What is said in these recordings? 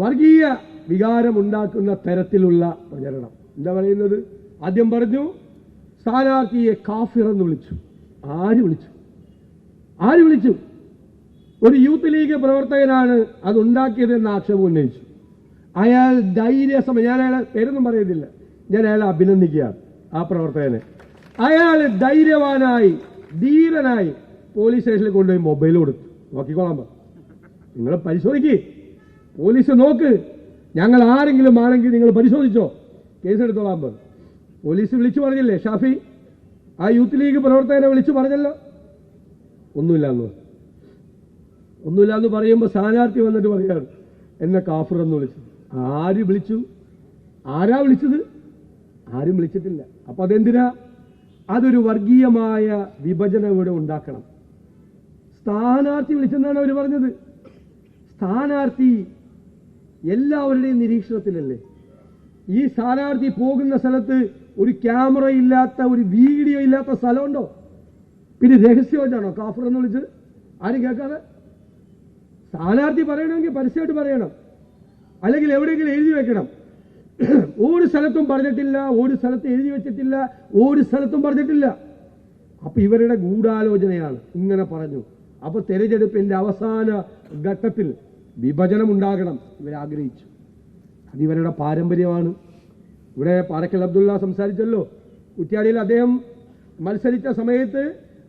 വർഗീയ വികാരമുണ്ടാക്കുന്ന തരത്തിലുള്ള പ്രചരണം. എന്താ പറയുന്നത്? ആദ്യം പറഞ്ഞു സ്ഥാനാർത്ഥിയെ കാഫിർ എന്ന് വിളിച്ചു. ആര് വിളിച്ചു? ഒരു യൂത്ത് ലീഗ് പ്രവർത്തകനാണ് അതുണ്ടാക്കിയതെന്ന് ആക്ഷേപം ഉന്നയിച്ചു. അയാൾ ധൈര്യസമയം, ഞാൻ അയാളെ പേരൊന്നും പറയുന്നില്ല, ഞാൻ അയാളെ അഭിനന്ദിക്കുകയാണ്. ആ പ്രവർത്തകനെ അയാൾ ധൈര്യവാനായി ധീരനായി പോലീസ് സ്റ്റേഷനിൽ കൊണ്ടുപോയി മൊബൈൽ കൊടുത്തു. നോക്കിക്കോളാൻ പറഞ്ഞു, നിങ്ങൾ പരിശോധിക്കേ, പോലീസ് നോക്ക്, ഞങ്ങൾ ആരെങ്കിലും ആണെങ്കിൽ നിങ്ങൾ പരിശോധിച്ചോ, കേസെടുത്തോളാൻ പറഞ്ഞു. പോലീസ് വിളിച്ചു പറഞ്ഞില്ലേ ഷാഫി? ആ യൂത്ത് ലീഗ് പ്രവർത്തകനെ വിളിച്ചു പറഞ്ഞല്ലോ, ഒന്നുമില്ലാന്ന് പറയുമ്പോൾ സ്ഥാനാർത്ഥി വന്നിട്ട് പറയാണ് എന്നെ കാഫിർ എന്ന് വിളിച്ചു. ആരാ വിളിച്ചത്? ആരും വിളിച്ചിട്ടില്ല. അപ്പൊ അതെന്തിനാ? അതൊരു വർഗീയമായ വിഭജനം ഇവിടെ ഉണ്ടാക്കണം. സ്ഥാനാർത്ഥി വിളിച്ചെന്നാണ് അവർ പറഞ്ഞത്. സ്ഥാനാർത്ഥി എല്ലാവരുടെയും നിരീക്ഷണത്തിലല്ലേ. ഈ സ്ഥാനാർത്ഥി പോകുന്ന സ്ഥലത്ത് ഒരു ക്യാമറ ഇല്ലാത്ത, ഒരു വീഡിയോ ഇല്ലാത്ത സ്ഥലമുണ്ടോ? പിന്നെ രഹസ്യമായിട്ടാണോ കാഫിർ എന്ന് വിളിച്ചത്? ആരും കേൾക്കാതെ? സ്ഥാനാർത്ഥി പറയണമെങ്കിൽ പരസ്യമായിട്ട് പറയണം, അല്ലെങ്കിൽ എവിടെയെങ്കിലും എഴുതി വെക്കണം. ഒരു സ്ഥലത്തും പറഞ്ഞിട്ടില്ല, ഒരു സ്ഥലത്ത് എഴുതി വെച്ചിട്ടില്ല, ഒരു സ്ഥലത്തും പറഞ്ഞിട്ടില്ല. അപ്പൊ ഇവരുടെ ഗൂഢാലോചനയാണ്, ഇങ്ങനെ പറഞ്ഞു. അപ്പൊ തെരഞ്ഞെടുപ്പിന്റെ അവസാന ഘട്ടത്തിൽ വിഭജനം ഉണ്ടാകണം ഇവരാഗ്രഹിച്ചു. അത് ഇവരുടെ പാരമ്പര്യമാണ്. ഇവിടെ പാറക്കൽ അബ്ദുള്ള സംസാരിച്ചല്ലോ, കുറ്റ്യാടിയിൽ അദ്ദേഹം മത്സരിച്ച സമയത്ത്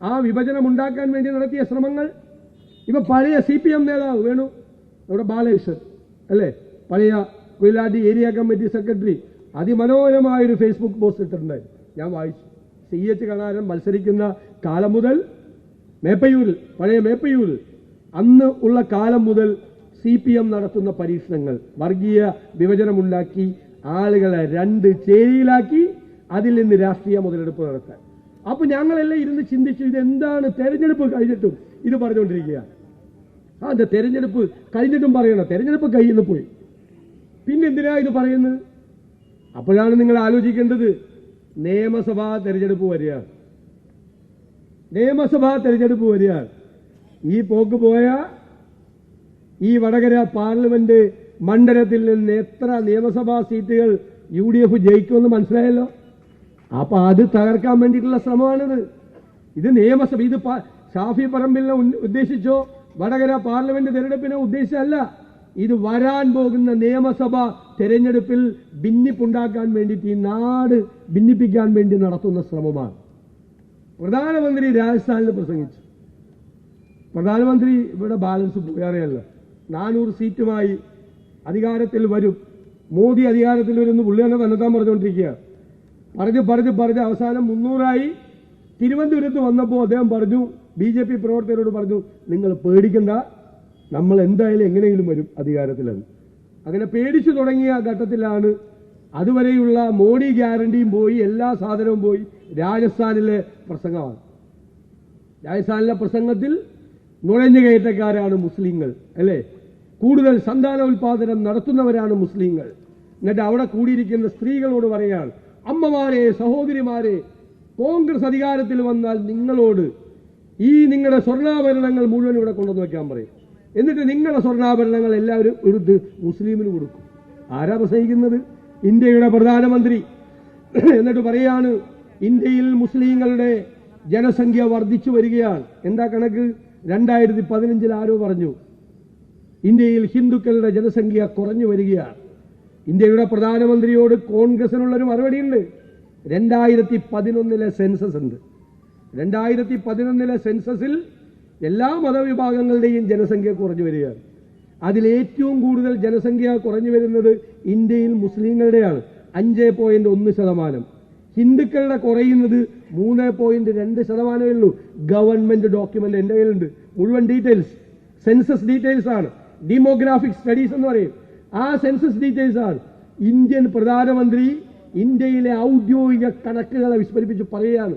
ആ വിഭജനം ഉണ്ടാക്കാൻ വേണ്ടി നടത്തിയ ശ്രമങ്ങൾ. ഇപ്പൊ പഴയ CPM നേതാവ് വേണു, നമ്മുടെ ബാലകൃഷ്ണൻ അല്ലേ, പഴയ കൊയിലാണ്ടി ഏരിയ കമ്മിറ്റി സെക്രട്ടറി, അതിമനോഹരമായൊരു ഫേസ്ബുക്ക് പോസ്റ്റ് ഇട്ടിട്ടുണ്ടായിരുന്നു, ഞാൻ വായിച്ചു. CH കണാരൻ മത്സരിക്കുന്ന കാലം മുതൽ മേപ്പയൂരിൽ, പഴയ മേപ്പയൂരിൽ അന്ന് ഉള്ള കാലം മുതൽ CPM നടത്തുന്ന പരീക്ഷണങ്ങൾ, വർഗീയ വിഭജനമുണ്ടാക്കി ആളുകളെ രണ്ട് ചേരിയിലാക്കി അതിൽ നിന്ന് രാഷ്ട്രീയ മുതലെടുപ്പ് നടത്താൻ. അപ്പൊ ഞങ്ങളെല്ലാം ഇരുന്ന് ചിന്തിച്ചു, ഇതെന്താണ് തെരഞ്ഞെടുപ്പ് കഴിഞ്ഞിട്ടും ഇത് പറഞ്ഞുകൊണ്ടിരിക്കുക? അത് തെരഞ്ഞെടുപ്പ് കഴിഞ്ഞിട്ടും പറയണം, തെരഞ്ഞെടുപ്പ് കയ്യിൽ നിന്ന് പോയി, പിന്നെന്തിനാ ഇത് പറയുന്നത്? അപ്പോഴാണ് നിങ്ങൾ ആലോചിക്കേണ്ടത്, നിയമസഭാ തെരഞ്ഞെടുപ്പ് വരികയാണ്. ഈ പോക്ക് പോയ ഈ വടകര പാർലമെന്റ് മണ്ഡലത്തിൽ നിന്ന് എത്ര നിയമസഭാ സീറ്റുകൾ UDF ജയിക്കുമെന്ന് മനസ്സിലായല്ലോ. അപ്പൊ അത് തകർക്കാൻ വേണ്ടിയിട്ടുള്ള ശ്രമമാണിത്. ഇത് നിയമസഭ, ഇത് ഷാഫി പറമ്പിലിനെ ഉദ്ദേശിച്ചോ വടകര പാർലമെന്റ് തെരഞ്ഞെടുപ്പിനെ ഉദ്ദേശിച്ചല്ല. ഇത് വരാൻ പോകുന്ന നിയമസഭാ തെരഞ്ഞെടുപ്പിൽ ഭിന്നിപ്പുണ്ടാക്കാൻ വേണ്ടിയിട്ട്, ഈ നാട് ഭിന്നിപ്പിക്കാൻ വേണ്ടി നടത്തുന്ന ശ്രമമാണ്. പ്രധാനമന്ത്രി രാജസ്ഥാനിൽ പ്രസംഗിച്ചു. പ്രധാനമന്ത്രി ഇവിടെ ബാലൻസ് പോയാറിയല്ല, 400 സീറ്റുമായി അധികാരത്തിൽ വരും, മോദി അധികാരത്തിൽ വരുമെന്ന് പുള്ളി തന്നെ തന്നെത്താൻ പറഞ്ഞുകൊണ്ടിരിക്കുക. പറഞ്ഞ് അവസാനം 300ആയി. തിരുവനന്തപുരത്ത് വന്നപ്പോൾ അദ്ദേഹം പറഞ്ഞു, BJP പ്രവർത്തകരോട് പറഞ്ഞു, നിങ്ങൾ പേടിക്കണ്ട, നമ്മൾ എന്തായാലും എങ്ങനെയെങ്കിലും വരും അധികാരത്തിലെന്ന്. അങ്ങനെ പേടിച്ചു തുടങ്ങിയ ഘട്ടത്തിലാണ് അതുവരെയുള്ള മോഡി ഗ്യാരണ്ടിയും പോയി, എല്ലാ സാധനവും പോയി. രാജസ്ഥാനിലെ പ്രസംഗമാണ്. രാജസ്ഥാനിലെ പ്രസംഗത്തിൽ നുഴഞ്ഞു കയറ്റക്കാരാണ് മുസ്ലിങ്ങൾ അല്ലേ, കൂടുതൽ സന്താന ഉൽപാദനം നടത്തുന്നവരാണ് മുസ്ലിങ്ങൾ. എന്നിട്ട് അവിടെ കൂടിയിരിക്കുന്ന സ്ത്രീകളോട് പറയാണ്, അമ്മമാരെ, സഹോദരിമാരെ, കോൺഗ്രസ് അധികാരത്തിൽ വന്നാൽ നിങ്ങളോട് ഈ നിങ്ങളുടെ സ്വർണ്ണാഭരണങ്ങൾ മുഴുവൻ ഇവിടെ കൊണ്ടുവന്ന് വെക്കാൻ പറയും. എന്നിട്ട് നിങ്ങളുടെ സ്വർണ്ണാഭരണങ്ങൾ എല്ലാവരും എടുത്ത് മുസ്ലിമിന് കൊടുക്കും. ആരാ പ്രസംഗിക്കുന്നത്? ഇന്ത്യയുടെ പ്രധാനമന്ത്രി. എന്നിട്ട് പറയാണ്, ഇന്ത്യയിൽ മുസ്ലിങ്ങളുടെ ജനസംഖ്യ വർദ്ധിച്ചു വരികയാണ്. എന്താ കണക്ക്? 2015 ആരോ പറഞ്ഞു ഇന്ത്യയിൽ ഹിന്ദുക്കളുടെ ജനസംഖ്യ കുറഞ്ഞു വരികയാണ്. ഇന്ത്യയുടെ പ്രധാനമന്ത്രിയോട് കോൺഗ്രസിനുള്ളൊരു മറുപടിയുണ്ട്. 2011 സെൻസസ് ഉണ്ട്. 2011 സെൻസസിൽ എല്ലാ മതവിഭാഗങ്ങളുടെയും ജനസംഖ്യ കുറഞ്ഞു വരികയാണ്. അതിലേറ്റവും കൂടുതൽ ജനസംഖ്യ കുറഞ്ഞു വരുന്നത് ഇന്ത്യയിൽ മുസ്ലിങ്ങളുടെയാണ്, 5.1%. ഹിന്ദുക്കളുടെ കുറയുന്നത് 3.2%. ഉള്ളൂ. ഗവൺമെന്റ് ഡോക്യുമെന്റ് എൻ്റെ കയ്യിലുണ്ട്, മുഴുവൻ ഡീറ്റെയിൽസ്, സെൻസസ് ഡീറ്റെയിൽസ് ആണ്, ഡെമോഗ്രാഫിക് സ്റ്റഡീസ് എന്ന് പറയും. ആ സെൻസസ് ഡീറ്റെയിൽസ് ആണ്. ഇന്ത്യൻ പ്രധാനമന്ത്രി ഇന്ത്യയിലെ ഔദ്യോഗിക കണക്കുകളെ വിസ്മരിപ്പിച്ച് പറയുകയാണ്.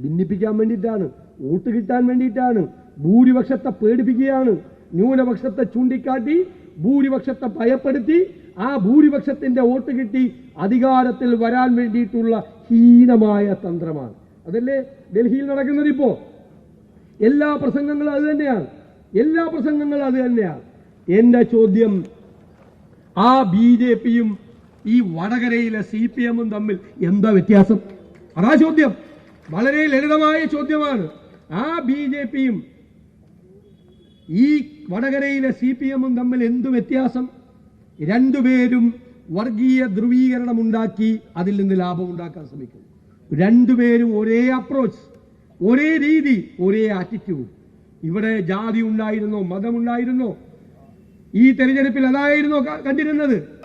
ഭിന്നിപ്പിക്കാൻ വേണ്ടിയിട്ടാണ്, വോട്ട് കിട്ടാൻ വേണ്ടിയിട്ടാണ്, ഭൂരിപക്ഷത്തെ പേടിപ്പിക്കുകയാണ്. ന്യൂനപക്ഷത്തെ ചൂണ്ടിക്കാട്ടി ഭൂരിപക്ഷത്തെ ഭയപ്പെടുത്തി ആ ഭൂരിപക്ഷത്തിന്റെ വോട്ട് കിട്ടി അധികാരത്തിൽ വരാൻ വേണ്ടിയിട്ടുള്ള ഹീനമായ തന്ത്രമാണ്. അതല്ലേ ഡൽഹിയിൽ നടക്കുന്നത്? ഇപ്പോ എല്ലാ പ്രസംഗങ്ങളും അത് തന്നെയാണ്. എന്റെ ചോദ്യം, ആ BJPയും ഈ വടകരയിലെ CPM-ഉം തമ്മിൽ എന്താ വ്യത്യാസം? അതാ ചോദ്യം. വളരെ ലളിതമായ ചോദ്യമാണ്. ആ BJPയും ഈ വടകരയിലെ CPM-ഉം തമ്മിൽ എന്തു വ്യത്യാസം? രണ്ടുപേരും വർഗീയ ധ്രുവീകരണം ഉണ്ടാക്കി അതിൽ നിന്ന് ലാഭം ഉണ്ടാക്കാൻ ശ്രമിക്കുന്നു. രണ്ടുപേരും ഒരേ അപ്രോച്ച്, ഒരേ രീതി, ഒരേ ആറ്റിറ്റ്യൂഡ്. ഇവിടെ ജാതി ഉണ്ടായിരുന്നോ, മതമുണ്ടായിരുന്നോ? ഈ തെരഞ്ഞെടുപ്പിൽ അതായിരുന്നോ കണ്ടിരുന്നത്?